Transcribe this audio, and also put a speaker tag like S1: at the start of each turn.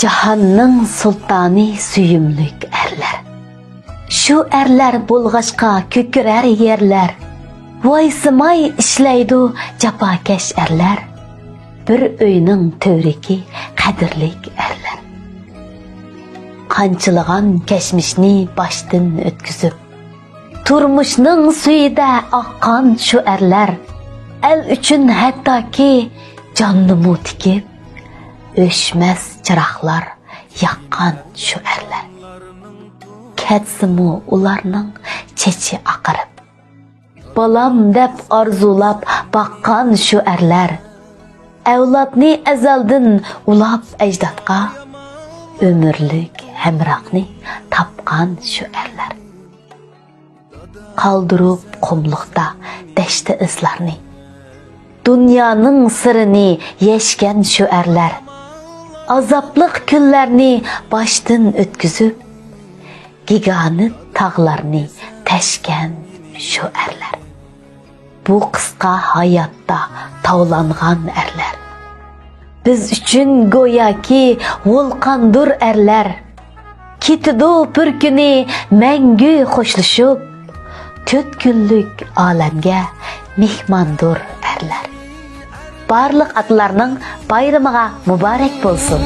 S1: Cahanның sultani süyümlük erler. Şu erler bulgaçka kökürer yerler. Vaysımay işleydu capakeş erler. Bir öyünün tövreki kadirlik erler. Kançılıgan keşmişni baştın ötküzüp, turmuşның suyida akkan şu erler. El üçün hattaki canımı tikip, öşmez çıraqlar yakkan şu erler. Ketsimi ularның çeçi akırıp, balam dep arzulap bakkan şu erler. Evlatni ezeldin ulap ecdatqa, ömürlük hemraqni tapkan şu erler. Kaldırıp kumlukta deşti ızlarni, dünyanın sırrını yeşken şu erler. Azaplık küllerini baştın ötküzüp, giganı tağlarını teşken şu erler. Bu kıska hayatta tavlangan erler. Biz üçün goyaki volkandur erler. Kitidu pürküni mengü hoşlaşıp, töt günlük alemge mihmandur erler. Barlık atlarının bayramıga mübarek bolsun.